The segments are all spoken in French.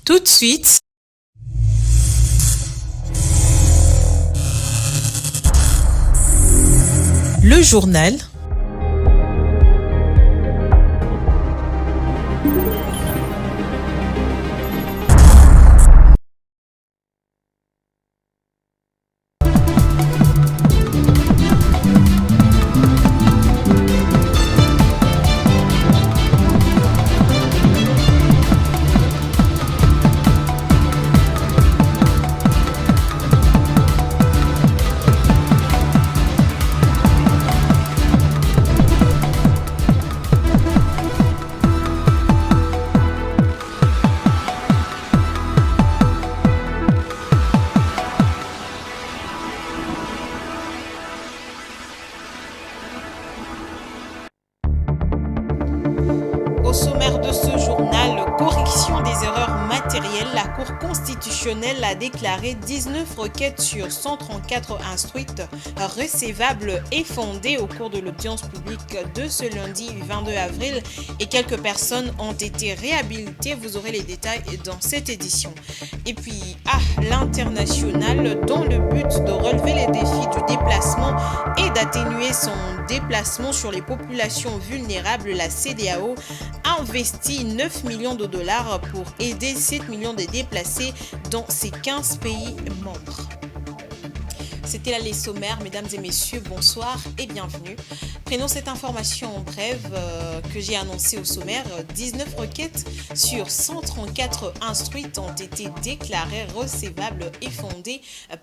Tout de suite, le journal. Au sommaire de ce journal, correction des erreurs matérielles, la Cour constitutionnelle a déclaré 19 requêtes sur 134 instruites recevables et fondées au cours de l'audience publique de ce lundi 22 avril et quelques personnes ont été réhabilitées. Vous aurez les détails dans cette édition. Et puis, à l'international, dans le but de relever les défis du déplacement et d'atténuer son déplacement sur les populations vulnérables, la CEDEAO a investi 9 millions de dollars pour aider 7 millions de déplacés dans ces 15 pays membres. C'était là les sommaires, mesdames et messieurs, bonsoir et bienvenue. Prenons cette information en brève que j'ai annoncée au sommaire. 19 requêtes sur 134 instruites ont été déclarées recevables et fondées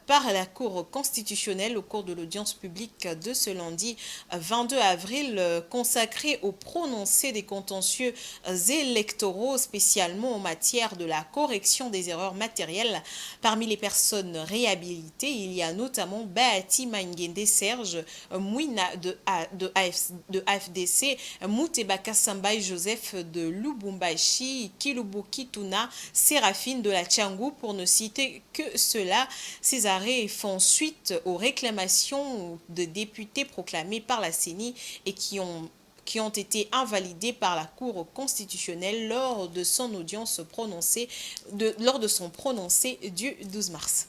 par la Cour constitutionnelle au cours de l'audience publique de ce lundi 22 avril consacrée au prononcé des contentieux électoraux, spécialement en matière de la correction des erreurs matérielles. Parmi les personnes réhabilitées, il y a notamment Bahati Mangende Serge, Mouina de AFDC, Moutebaka Sambai Joseph de Lubumbashi, Kilubuki Tuna, Séraphine de la Tchangou, pour ne citer que cela. Ces arrêts font suite aux réclamations de députés proclamés par la CENI et qui ont été invalidés par la Cour constitutionnelle lors de son audience prononcée, lors de son prononcé du 12 mars.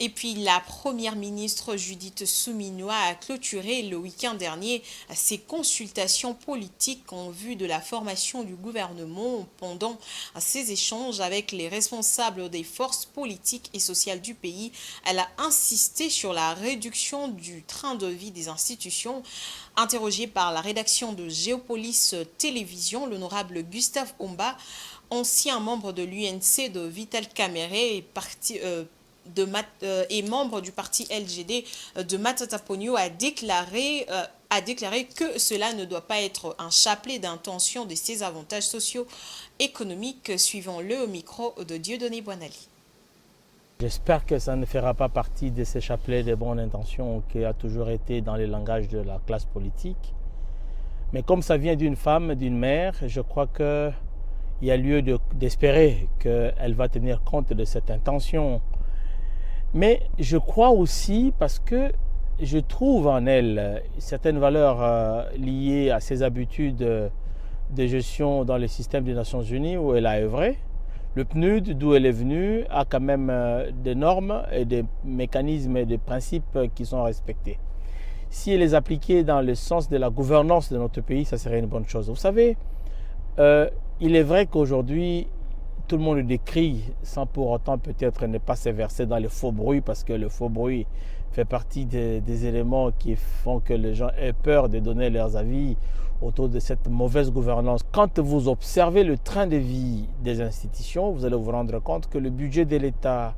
Et puis la première ministre Judith Suminwa a clôturé le week-end dernier ses consultations politiques en vue de la formation du gouvernement. Pendant ses échanges avec les responsables des forces politiques et sociales du pays, elle a insisté sur la réduction du train de vie des institutions. Interrogé par la rédaction de Géopolis Télévision, l'honorable Gustave Omba, ancien membre de l'UNC de Vital Kamerhe et membre du parti LGD de Matata Ponyo, a déclaré que cela ne doit pas être un chapelet d'intention de ses avantages socio-économiques. Suivons-le au micro de Dieudonné Boinali. J'espère que ça ne fera pas partie de ces chapelets de bonnes intentions qui a toujours été dans les langages de la classe politique. Mais comme ça vient d'une femme, d'une mère, je crois qu'il y a lieu d'espérer qu'elle va tenir compte de cette intention. Mais je crois aussi, parce que je trouve en elle certaines valeurs liées à ses habitudes de gestion dans le système des Nations Unies où elle a œuvré. Le PNUD, d'où elle est venue, a quand même des normes et des mécanismes et des principes qui sont respectés. Si elle les appliquait dans le sens de la gouvernance de notre pays, ça serait une bonne chose. Vous savez, il est vrai qu'aujourd'hui, tout le monde le décrit sans pour autant peut-être ne pas se verser dans les faux bruits, parce que le faux bruit fait partie des éléments qui font que les gens aient peur de donner leurs avis autour de cette mauvaise gouvernance. Quand vous observez le train de vie des institutions, vous allez vous rendre compte que le budget de l'État,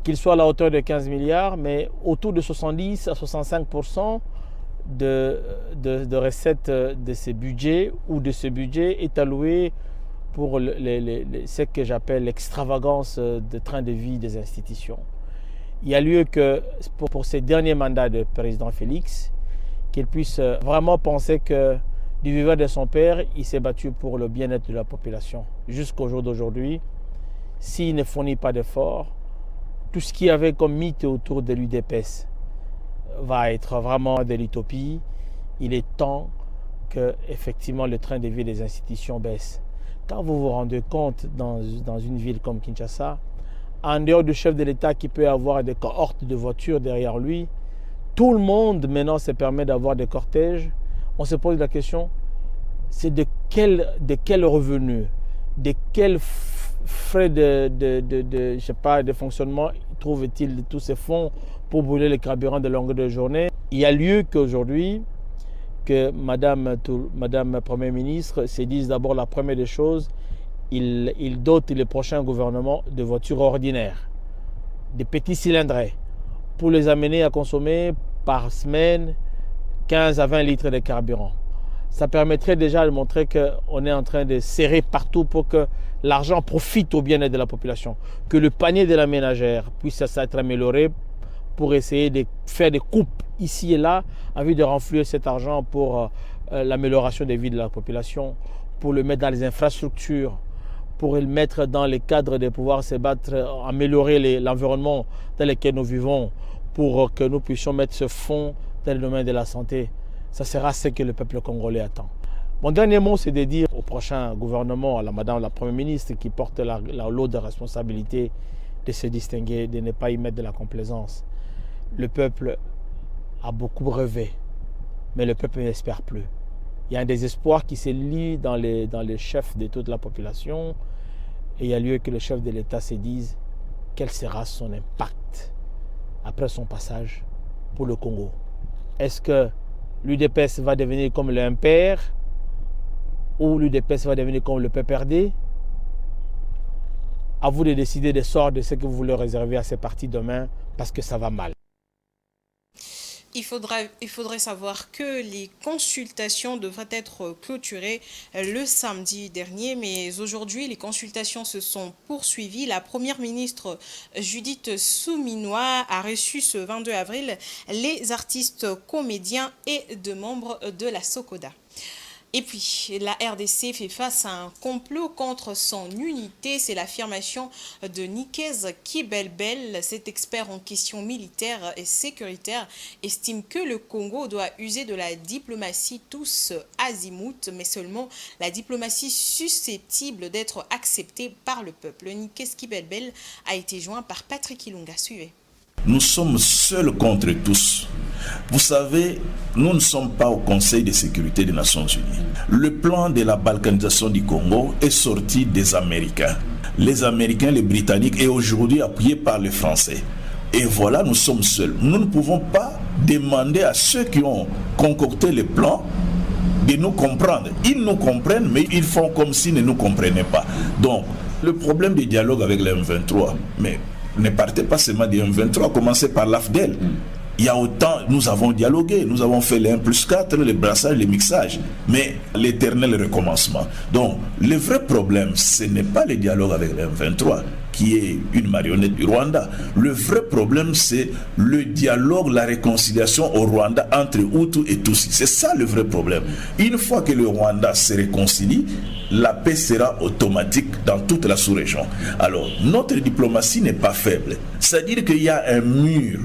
qu'il soit à la hauteur de 15 milliards, mais autour de 70 à 65% de recettes de ces budgets ou de ce budget est alloué pour ce que j'appelle l'extravagance de train de vie des institutions. Il y a lieu que pour ces derniers mandats de président Félix, qu'il puisse vraiment penser que du vivant de son père, il s'est battu pour le bien-être de la population. Jusqu'au jour d'aujourd'hui, s'il ne fournit pas d'efforts, tout ce qu'il y avait comme mythe autour de l'UDPS va être vraiment de l'utopie. Il est temps que effectivement le train de vie des institutions baisse. Quand vous vous rendez compte dans une ville comme Kinshasa, en dehors du chef de l'État qui peut avoir des cohortes de voitures derrière lui, tout le monde maintenant se permet d'avoir des cortèges. On se pose la question, c'est de quel revenu, de quels frais je sais pas, de fonctionnement trouve-t-il tous ces fonds pour brûler les carburants de longueur de journée? Il y a lieu qu'aujourd'hui, que Madame Premier ministre se dise d'abord la première des choses, il dote le prochain gouvernement de voitures ordinaires, des petits cylindrés, pour les amener à consommer par semaine 15 à 20 litres de carburant. Ça permettrait déjà de montrer qu'on est en train de serrer partout pour que l'argent profite au bien-être de la population, que le panier de la ménagère puisse être amélioré pour essayer de faire des coupes ici et là, en vue de renflouer cet argent pour l'amélioration des vies de la population, pour le mettre dans les infrastructures, pour le mettre dans les cadres de pouvoir se battre, améliorer l'environnement dans lequel nous vivons, pour que nous puissions mettre ce fonds dans le domaine de la santé. Ça sera ce que le peuple congolais attend. Mon dernier mot, c'est de dire au prochain gouvernement, à Madame la Première ministre qui porte la lourde responsabilité de se distinguer, de ne pas y mettre de la complaisance. Le peuple a beaucoup rêvé, mais le peuple n'espère plus. Il y a un désespoir qui se lie dans les chefs de toute la population, et il y a lieu que le chef de l'État se dise quel sera son impact après son passage pour le Congo. Est-ce que l'UDPS va devenir comme le MPR ou l'UDPS va devenir comme le PPRD? À vous de décider des sorts de ce que vous voulez réserver à ces partis demain, parce que ça va mal. Il faudrait savoir que les consultations devraient être clôturées le samedi dernier, mais aujourd'hui, les consultations se sont poursuivies. La première ministre Judith Souminois a reçu ce 22 avril les artistes, comédiens et de membres de la SOCODA. Et puis, la RDC fait face à un complot contre son unité. C'est l'affirmation de Nikez Kibelbel. Cet expert en questions militaires et sécuritaires estime que le Congo doit user de la diplomatie tous azimuts, mais seulement la diplomatie susceptible d'être acceptée par le peuple. Nikez Kibelbel a été joint par Patrick Ilunga. Suivez. Nous sommes seuls contre tous. Vous savez, nous ne sommes pas au Conseil de sécurité des Nations Unies. Le plan de la balkanisation du Congo est sorti des Américains. Les Américains, les Britanniques, et aujourd'hui appuyé par les Français. Et voilà, nous sommes seuls. Nous ne pouvons pas demander à ceux qui ont concocté le plan de nous comprendre. Ils nous comprennent, mais ils font comme s'ils ne nous comprenaient pas. Donc, le problème du dialogue avec les M23, mais ne partez pas seulement du M23, commencez par l'AFDEL. Il y a autant, nous avons dialogué, nous avons fait les 1+4, les brassages, les mixages, mais l'éternel recommencement. Donc, le vrai problème, ce n'est pas le dialogue avec le M23, qui est une marionnette du Rwanda. Le vrai problème, c'est le dialogue, la réconciliation au Rwanda entre Hutu et Tutsi. C'est ça le vrai problème. Une fois que le Rwanda se réconcilie, la paix sera automatique dans toute la sous-région. Alors, notre diplomatie n'est pas faible. C'est-à-dire qu'il y a un mur.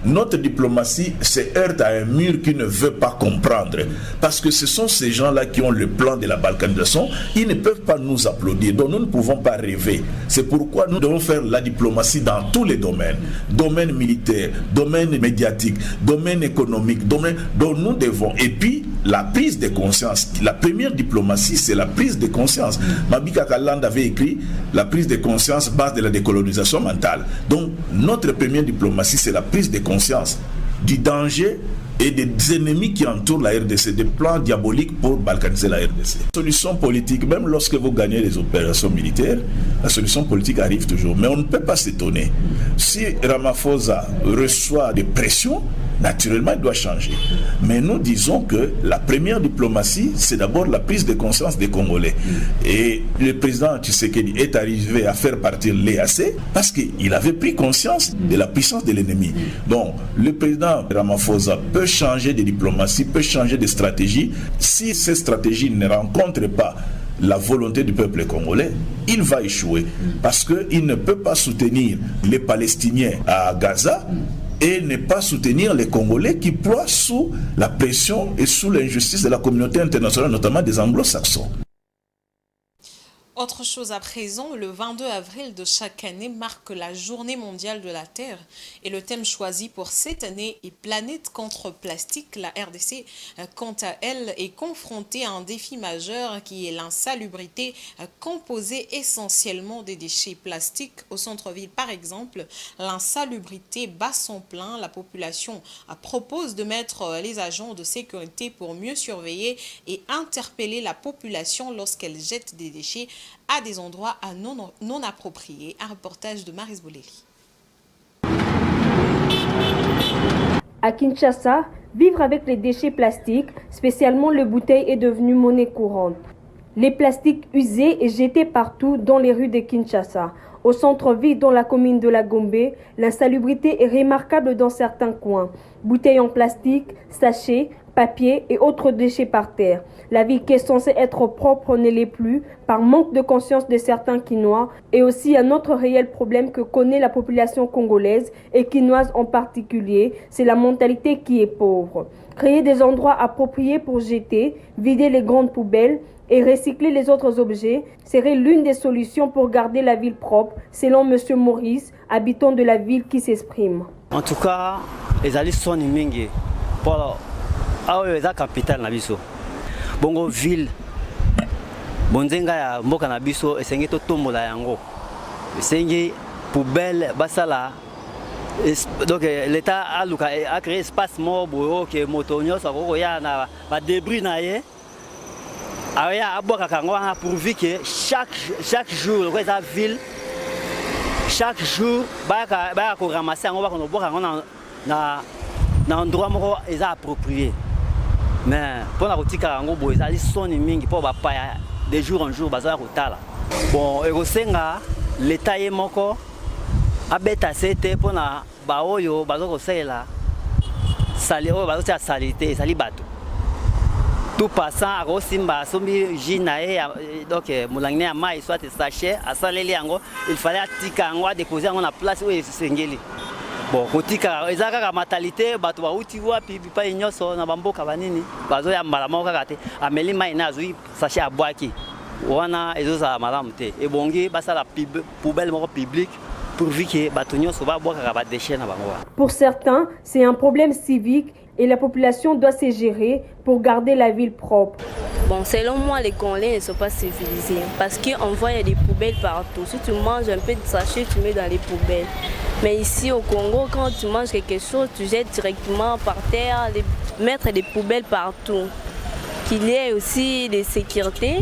Notre diplomatie se heurte à un mur qui ne veut pas comprendre. Parce que ce sont ces gens-là qui ont le plan de la balkanisation. Ils ne peuvent pas nous applaudir. Donc nous ne pouvons pas rêver. C'est pourquoi nous devons faire la diplomatie dans tous les domaines. Domaine militaire, domaine médiatique, domaine économique, domaine dont nous devons. Et puis, la prise de conscience. La première diplomatie, c'est la prise de conscience. Mabika Kaland avait écrit la prise de conscience, base de la décolonisation mentale. Donc, notre première diplomatie, c'est la prise de conscience du danger et des ennemis qui entourent la RDC, des plans diaboliques pour balkaniser la RDC. La solution politique, même lorsque vous gagnez les opérations militaires, la solution politique arrive toujours. Mais on ne peut pas s'étonner. Si Ramaphosa reçoit des pressions, naturellement, il doit changer. Mais nous disons que la première diplomatie, c'est d'abord la prise de conscience des Congolais. Et le président Tshisekedi est arrivé à faire partir l'EAC parce qu'il avait pris conscience de la puissance de l'ennemi. Donc, le président Ramaphosa peut changer de diplomatie, peut changer de stratégie. Si ces stratégies ne rencontrent pas la volonté du peuple congolais, il va échouer. Parce qu'il ne peut pas soutenir les Palestiniens à Gaza et ne pas soutenir les Congolais qui ploient sous la pression et sous l'injustice de la communauté internationale, notamment des Anglo-Saxons. Autre chose à présent, le 22 avril de chaque année marque la Journée mondiale de la Terre et le thème choisi pour cette année est Planète contre plastique. La RDC, quant à elle, est confrontée à un défi majeur qui est l'insalubrité, composée essentiellement des déchets plastiques. Au centre-ville, par exemple, l'insalubrité bat son plein. La population propose de mettre les agents de sécurité pour mieux surveiller et interpeller la population lorsqu'elle jette des déchets à des endroits non appropriés. Un reportage de Maris Boléli. À Kinshasa, vivre avec les déchets plastiques, spécialement les bouteilles, est devenu monnaie courante. Les plastiques usés et jetés partout dans les rues de Kinshasa. Au centre-ville, dans la commune de la Gombe, l'insalubrité est remarquable dans certains coins. Bouteilles en plastique, sachets, papier et autres déchets par terre. La ville qui est censée être propre ne l'est plus par manque de conscience de certains Kinois et aussi un autre réel problème que connaît la population congolaise et quinoise en particulier, c'est la mentalité qui est pauvre. Créer des endroits appropriés pour jeter, vider les grandes poubelles et recycler les autres objets serait l'une des solutions pour garder la ville propre, selon M. Maurice, habitant de la ville qui s'exprime. En tout cas, les alliés sont mingi pour la capitale na biso. Bongo ville bonzenga ya mboka na biso esengi to tombola yango. Esengi poubelle basala. Donc l'état a créé espace mort que motonyo ça ya na ba débris na ye. Aya aboka kango pourvu que chaque jour la ville chaque jour ba ko ramasser yango ba ko boka na endroit moko eza approprié. Mais pour la route karango bo ezali soni mingi pour ba pa de jour en jour baza kotala. Bon ekosenga l'état ye moko abeta sete pour na ba oyo bazo kosela sali oyo bazo tia salite sali bato. Tout passant à Rosimba sombi jinae donc moulangné ya mai soit sachet à saleli yango il fallait atika yango déposer yango na place où esengeli. Bon, kotika ezaka ka matalité bato ba uti wapi bipa inyoso na bamboka banini bazo ya malama kakate ameli mai na zui sachet abwaki wana ezoza malamu te ebongi basala poubelle moko publique pourvu que bato nyoso ba bwaka ba déchets na bango. Pour certains, c'est un problème civique et la population doit se gérer pour garder la ville propre. Bon, selon moi, les Congolais ne sont pas civilisés parce qu'on voit des poubelles partout. Si tu manges un peu de sachet, tu mets dans les poubelles. Mais ici au Congo, quand tu manges quelque chose, tu jettes directement par terre, mettre des poubelles partout. Qu'il y ait aussi des sécurités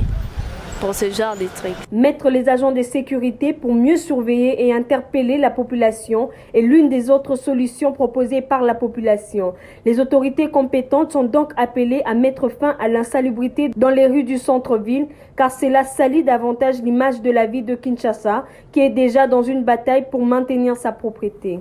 pour ce genre de trucs. Mettre les agents de sécurité pour mieux surveiller et interpeller la population est l'une des autres solutions proposées par la population. Les autorités compétentes sont donc appelées à mettre fin à l'insalubrité dans les rues du centre-ville, car cela salit davantage l'image de la ville de Kinshasa, qui est déjà dans une bataille pour maintenir sa propreté.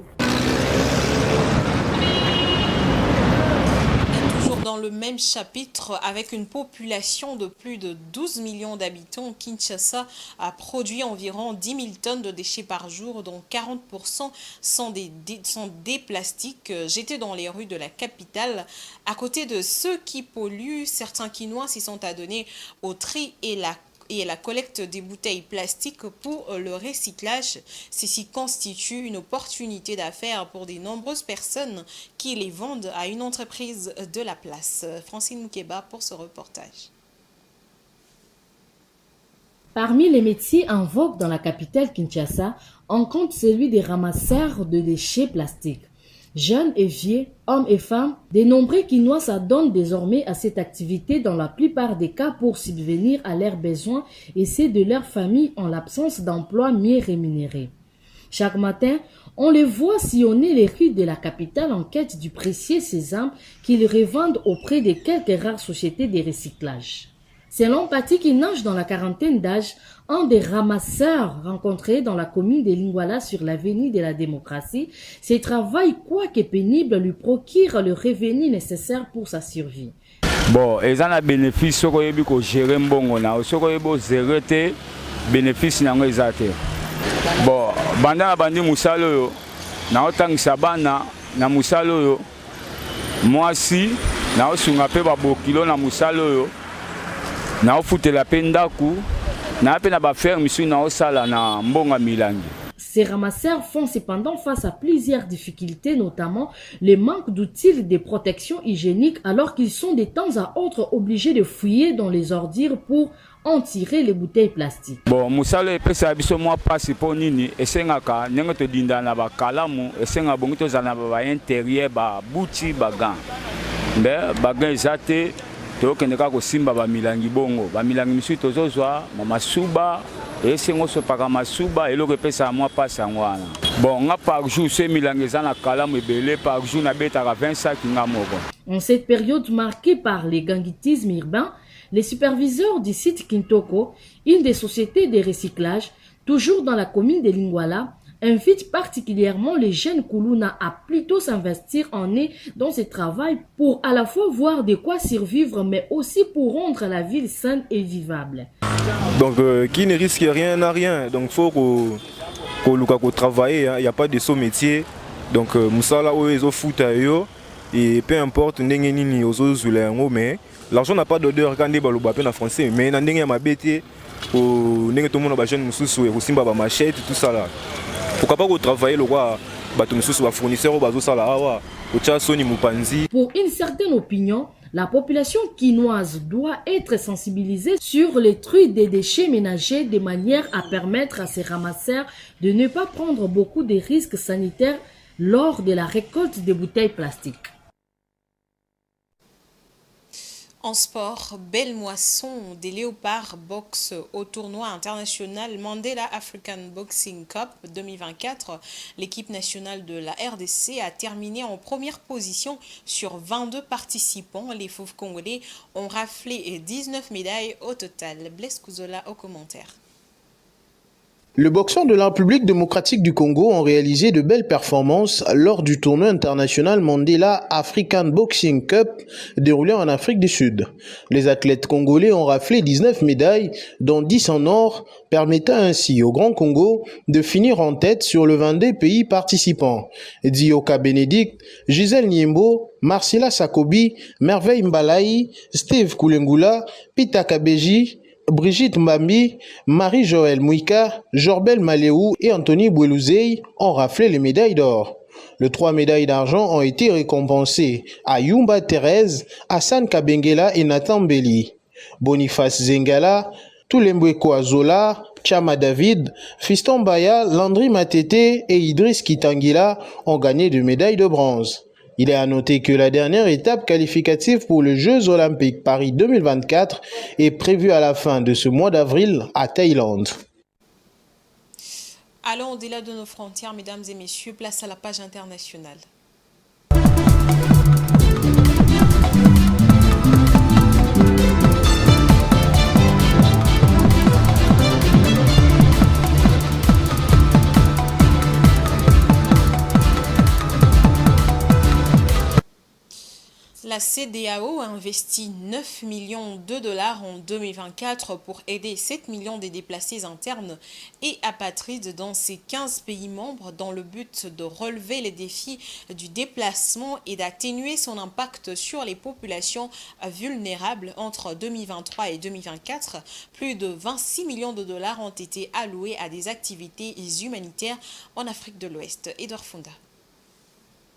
Dans le même chapitre, avec une population de plus de 12 millions d'habitants, Kinshasa a produit environ 10 000 tonnes de déchets par jour, dont 40% sont des plastiques jetés dans les rues de la capitale. À côté de ceux qui polluent, certains Kinois s'y sont adonnés au tri et la collecte des bouteilles plastiques pour le recyclage. Ceci constitue une opportunité d'affaires pour de nombreuses personnes qui les vendent à une entreprise de la place. Francine Moukeba pour ce reportage. Parmi les métiers en vogue dans la capitale Kinshasa, on compte celui des ramasseurs de déchets plastiques. Jeunes et vieux, hommes et femmes, de nombreux Kinois s'adonnent désormais à cette activité dans la plupart des cas pour subvenir à leurs besoins et ceux de leur famille en l'absence d'emplois mieux rémunérés. Chaque matin, on les voit sillonner les rues de la capitale en quête du précieux sésame qu'ils revendent auprès de quelques rares sociétés de recyclage. Selon Paty qui nage dans la quarantaine d'âge, un des ramasseurs rencontrés dans la commune de Lingwala sur l'avenue de la démocratie, ce travail, quoique pénible, lui procure le revenu nécessaire pour sa survie. Bon, ils ont un bénéfice, ce qu'on a géré mbongo na, ce qu'on a géré te bénéfice na ngezate. Bon, banda bandi musalo yo, na otang sabana na musalo yo, moi si na osunga pe ba bokilo na musalo yo. Na ofute la pendaku na pe na ba ferme misu na osala na mbonga milangi. Ces ramasseurs font cependant face à plusieurs difficultés, notamment le manque d'outils de protection hygiénique, alors qu'ils sont de temps à autre obligés de fouiller dans les ordures pour en tirer les bouteilles plastiques. Bon, musala epesa biso mwa pasi po nini esengaka ndenge to dinda na ba kalamu esenga bongi to zana ba intérieur ba buti ba gant. Mbe ba gant ezate to kendeka ko simba ba milangi bongo. Ba milangi misu tozozwa mama suba esengo so paka masuba eloko epesa mwa pasi ngwana. Bon, nga par jour se milangi zana kalamu ebele par jour na betaka 20 sacs nga moko. En cette période marquée par les gangitismes urbains, les superviseurs du site Kintoko, une des sociétés de recyclage, toujours dans la commune de Lingwala, invitent particulièrement les jeunes Koulouna à plutôt s'investir en eux dans ce travail pour à la fois voir de quoi survivre, mais aussi pour rendre la ville saine et vivable. Donc, qui ne risque rien n'a rien. Donc, il faut qu'on travaille. Il n'y a pas de saut métier. Donc, Moussala, ils ont foutu et peu importe, mais l'argent n'a pas d'odeur quand on est en français. Mais il y a des bêtises, tout le monde a des machettes, tout ça là. Pourquoi pas travailler le roi, fournisseur, pour une certaine opinion, la population quinoise doit être sensibilisée sur les tri des déchets ménagers de manière à permettre à ces ramasseurs de ne pas prendre beaucoup de risques sanitaires lors de la récolte des bouteilles plastiques. En sport, belle moisson des léopards boxe au tournoi international Mandela African Boxing Cup 2024. L'équipe nationale de la RDC a terminé en première position sur 22 participants. Les fauves congolais ont raflé 19 médailles au total. Blaise Kouzola au commentaire. Les boxeurs de la République démocratique du Congo ont réalisé de belles performances lors du tournoi international Mandela African Boxing Cup déroulé en Afrique du Sud. Les athlètes congolais ont raflé 19 médailles, dont 10 en or, permettant ainsi au Grand Congo de finir en tête sur le 22 pays participants. Dioka Bénédicte, Gisèle Niembo, Marcela Sakobi, Merveille Mbalaï, Steve Koulengula, Pita Kabeji, Brigitte Mbambi, Marie-Joëlle Mouika, Jorbel Maléou et Anthony Bouelouzei ont raflé les médailles d'or. Les 3 médailles d'argent ont été récompensées à Yumba Thérèse, Hassan Kabengela et Nathan Belli. Boniface Zengala, Toulembweko Azola, Chama David, Fiston Baya, Landry Matete et Idriss Kitangila ont gagné 2 médailles de bronze. Il est à noter que la dernière étape qualificative pour les Jeux Olympiques Paris 2024 est prévue à la fin de ce mois d'avril à Thaïlande. Allons au-delà de nos frontières, mesdames et messieurs, place à la page internationale. La CEDEAO a investi 9 millions de dollars en 2024 pour aider 7 millions de déplacés internes et apatrides dans ces 15 pays membres dans le but de relever les défis du déplacement et d'atténuer son impact sur les populations vulnérables. Entre 2023 et 2024, plus de 26 millions de dollars ont été alloués à des activités humanitaires en Afrique de l'Ouest. Edouard Funda.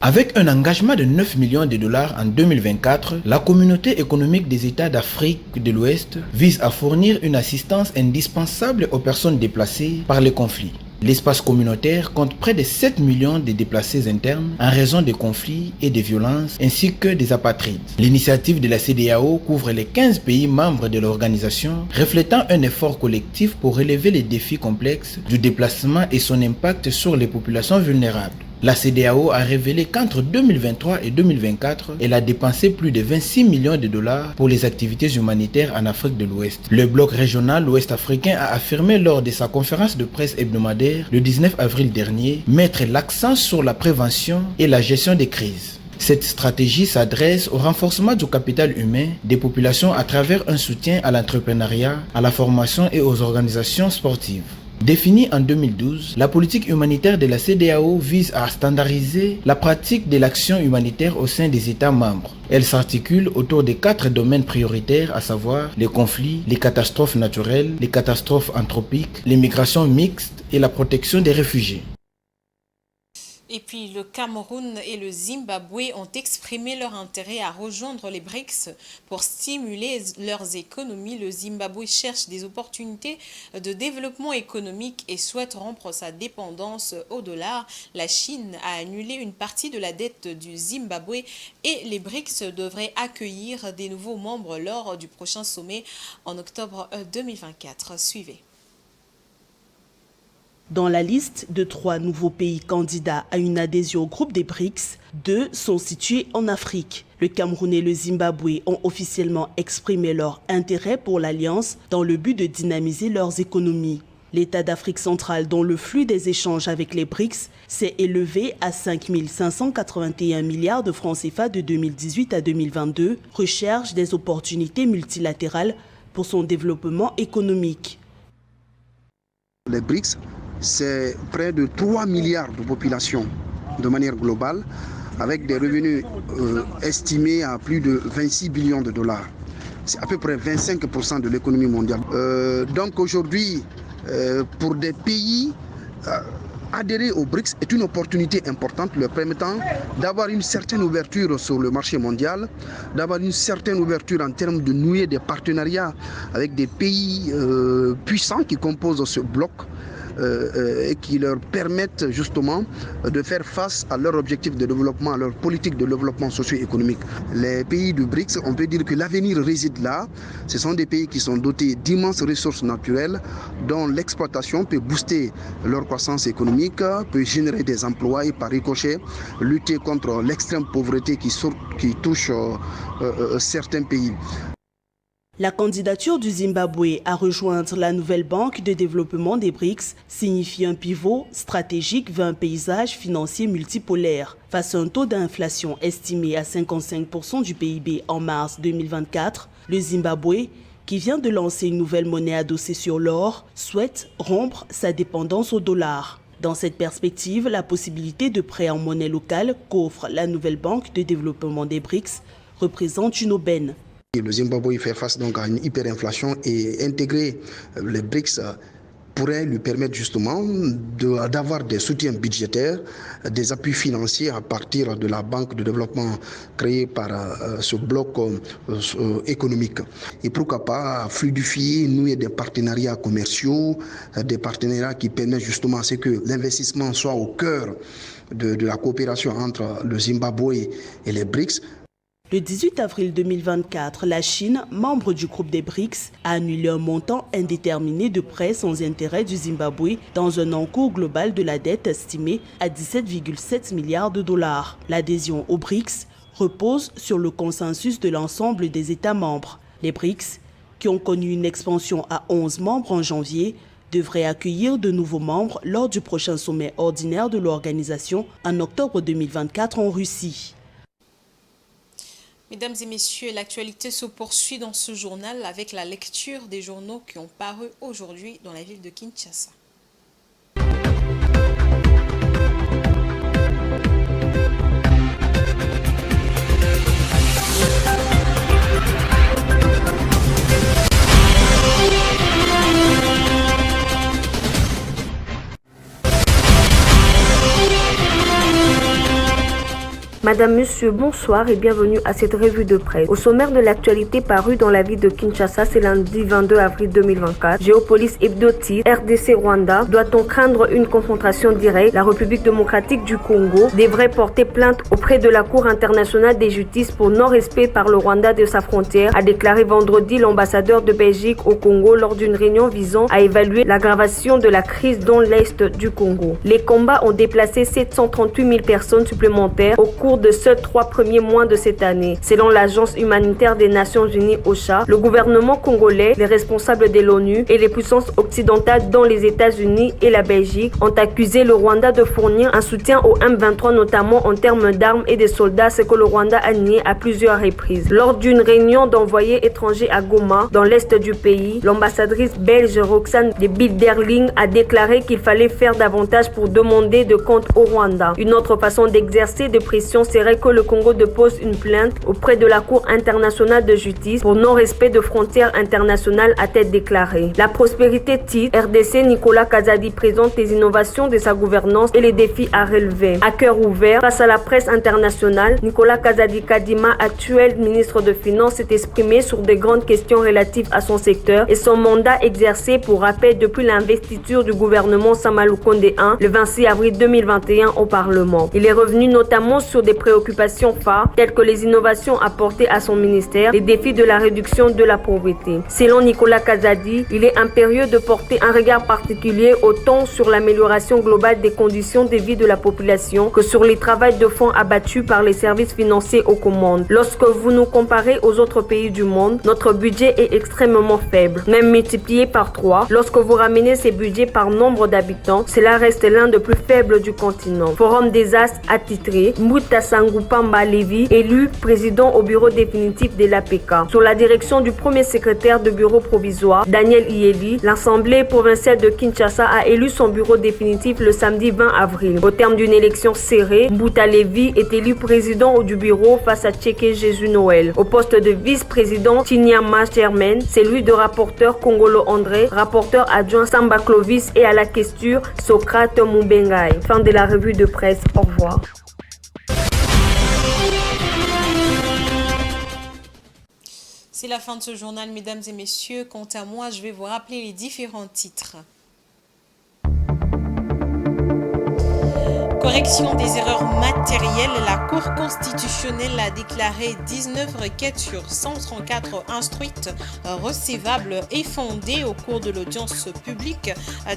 Avec un engagement de 9 millions de dollars en 2024, la communauté économique des États d'Afrique de l'Ouest vise à fournir une assistance indispensable aux personnes déplacées par les conflits. L'espace communautaire compte près de 7 millions de déplacés internes en raison des conflits et des violences ainsi que des apatrides. L'initiative de la CEDEAO couvre les 15 pays membres de l'organisation, reflétant un effort collectif pour relever les défis complexes du déplacement et son impact sur les populations vulnérables. La CEDEAO a révélé qu'entre 2023 et 2024, elle a dépensé plus de 26 millions de dollars pour les activités humanitaires en Afrique de l'Ouest. Le bloc régional ouest-africain a affirmé lors de sa conférence de presse hebdomadaire le 19 avril dernier mettre l'accent sur la prévention et la gestion des crises. Cette stratégie s'adresse au renforcement du capital humain des populations à travers un soutien à l'entrepreneuriat, à la formation et aux organisations sportives. Définie en 2012, la politique humanitaire de la CEDEAO vise à standardiser la pratique de l'action humanitaire au sein des États membres. Elle s'articule autour de 4 domaines prioritaires, à savoir les conflits, les catastrophes naturelles, les catastrophes anthropiques, les migrations mixtes et la protection des réfugiés. Et puis le Cameroun et le Zimbabwe ont exprimé leur intérêt à rejoindre les BRICS pour stimuler leurs économies. Le Zimbabwe cherche des opportunités de développement économique et souhaite rompre sa dépendance au dollar. La Chine a annulé une partie de la dette du Zimbabwe et les BRICS devraient accueillir des nouveaux membres lors du prochain sommet en octobre 2024. Suivez. Dans la liste de 3 nouveaux pays candidats à une adhésion au groupe des BRICS, 2 sont situés en Afrique. Le Cameroun et le Zimbabwe ont officiellement exprimé leur intérêt pour l'Alliance dans le but de dynamiser leurs économies. L'État d'Afrique centrale, dont le flux des échanges avec les BRICS s'est élevé à 5 581 milliards de francs CFA de 2018 à 2022, recherche des opportunités multilatérales pour son développement économique. Les BRICS, c'est près de 3 milliards de population de manière globale, avec des revenus estimés à plus de 26 billions de dollars. C'est à peu près 25% de l'économie mondiale. Donc aujourd'hui, pour des pays, adhérer aux BRICS est une opportunité importante leur permettant d'avoir une certaine ouverture sur le marché mondial, d'avoir une certaine ouverture en termes de nouer des partenariats avec des pays puissants qui composent ce bloc. Et qui leur permettent justement de faire face à leurs objectifs de développement, à leur politique de développement socio-économique. Les pays du BRICS, on peut dire que l'avenir réside là. Ce sont des pays qui sont dotés d'immenses ressources naturelles dont l'exploitation peut booster leur croissance économique, peut générer des emplois et par ricochet lutter contre l'extrême pauvreté qui touche certains pays. La candidature du Zimbabwe à rejoindre la nouvelle banque de développement des BRICS signifie un pivot stratégique vers un paysage financier multipolaire. Face à un taux d'inflation estimé à 55% du PIB en mars 2024, le Zimbabwe, qui vient de lancer une nouvelle monnaie adossée sur l'or, souhaite rompre sa dépendance au dollar. Dans cette perspective, la possibilité de prêt en monnaie locale qu'offre la nouvelle banque de développement des BRICS représente une aubaine. Le Zimbabwe fait face donc à une hyperinflation et intégrer les BRICS pourrait lui permettre justement d'avoir des soutiens budgétaires, des appuis financiers à partir de la banque de développement créée par ce bloc économique. Et pourquoi pas fluidifier, nouer des partenariats commerciaux, des partenariats qui permettent justement à ce que l'investissement soit au cœur de la coopération entre le Zimbabwe et les BRICS. Le 18 avril 2024, la Chine, membre du groupe des BRICS, a annulé un montant indéterminé de prêts sans intérêt du Zimbabwe dans un encours global de la dette estimé à 17,7 milliards de dollars. L'adhésion aux BRICS repose sur le consensus de l'ensemble des États membres. Les BRICS, qui ont connu une expansion à 11 membres en janvier, devraient accueillir de nouveaux membres lors du prochain sommet ordinaire de l'organisation en octobre 2024 en Russie. Mesdames et messieurs, l'actualité se poursuit dans ce journal avec la lecture des journaux qui ont paru aujourd'hui dans la ville de Kinshasa. Madame, Monsieur, bonsoir et bienvenue à cette revue de presse. Au sommaire de l'actualité parue dans la ville de Kinshasa, c'est lundi 22 avril 2024. Géopolice Hebdo-Titre, RDC Rwanda, doit-on craindre une confrontation directe? La République démocratique du Congo devrait porter plainte auprès de la Cour internationale de justice pour non-respect par le Rwanda de sa frontière, a déclaré vendredi l'ambassadeur de Belgique au Congo lors d'une réunion visant à évaluer l'aggravation de la crise dans l'est du Congo. Les combats ont déplacé 738 000 personnes supplémentaires au cours des seuls 3 premiers mois de cette année. Selon l'Agence humanitaire des Nations Unies OCHA, le gouvernement congolais, les responsables de l'ONU et les puissances occidentales dont les États-Unis et la Belgique ont accusé le Rwanda de fournir un soutien au M23, notamment en termes d'armes et de soldats, ce que le Rwanda a nié à plusieurs reprises. Lors d'une réunion d'envoyés étrangers à Goma, dans l'est du pays, l'ambassadrice belge Roxane de Bilderling a déclaré qu'il fallait faire davantage pour demander de comptes au Rwanda. Une autre façon d'exercer de pression serait que le Congo dépose une plainte auprès de la Cour internationale de justice pour non-respect de frontières internationales, a-t-elle déclaré. La prospérité titre, RDC Nicolas Kazadi présente les innovations de sa gouvernance et les défis à relever. À cœur ouvert, face à la presse internationale, Nicolas Kazadi Kadima, actuel ministre de Finances, s'est exprimé sur de grandes questions relatives à son secteur et son mandat exercé pour rappel depuis l'investiture du gouvernement Sama Lukonde 1 le 26 avril 2021 au Parlement. Il est revenu notamment sur des préoccupations phares telles que les innovations apportées à son ministère, les défis de la réduction de la pauvreté. Selon Nicolas Kazadi, il est impérieux de porter un regard particulier autant sur l'amélioration globale des conditions de vie de la population que sur les travaux de fonds abattus par les services financiers aux commandes. Lorsque vous nous comparez aux autres pays du monde, notre budget est extrêmement faible, même multiplié par 3. Lorsque vous ramenez ces budgets par nombre d'habitants, cela reste l'un des plus faibles du continent. Forum des As attitré, Mbuta Sangupamba Levi, élu président au bureau définitif de l'APK. Sous la direction du premier secrétaire de bureau provisoire, Daniel Ieli, l'Assemblée provinciale de Kinshasa a élu son bureau définitif le samedi 20 avril. Au terme d'une élection serrée, Mbuta Levi est élu président du bureau face à Tcheke Jésus Noël. Au poste de vice-président, Chinyama Germain, celui de rapporteur Kongolo André, rapporteur adjoint Samba Clovis et à la questure Socrate Moubengai. Fin de la revue de presse. Au revoir. C'est la fin de ce journal, mesdames et messieurs. Quant à moi, je vais vous rappeler les différents titres. Correction des erreurs matérielles, la Cour constitutionnelle a déclaré 19 requêtes sur 134 instruites recevables et fondées au cours de l'audience publique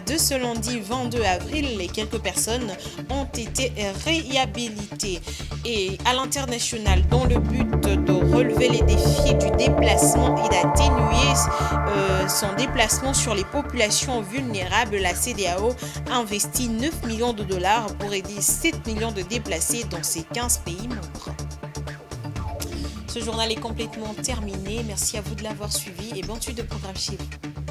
de ce lundi 22 avril. Et quelques personnes ont été réhabilitées. Et à l'international, dans le but de relever les défis du déplacement et d'atténuer son déplacement sur les populations vulnérables, la CEDEAO investit 9 millions de dollars pour aider 7 millions de déplacés dans ces 15 pays membres. Ce journal est complètement terminé. Merci à vous de l'avoir suivi et bonne suite de programme chez vous.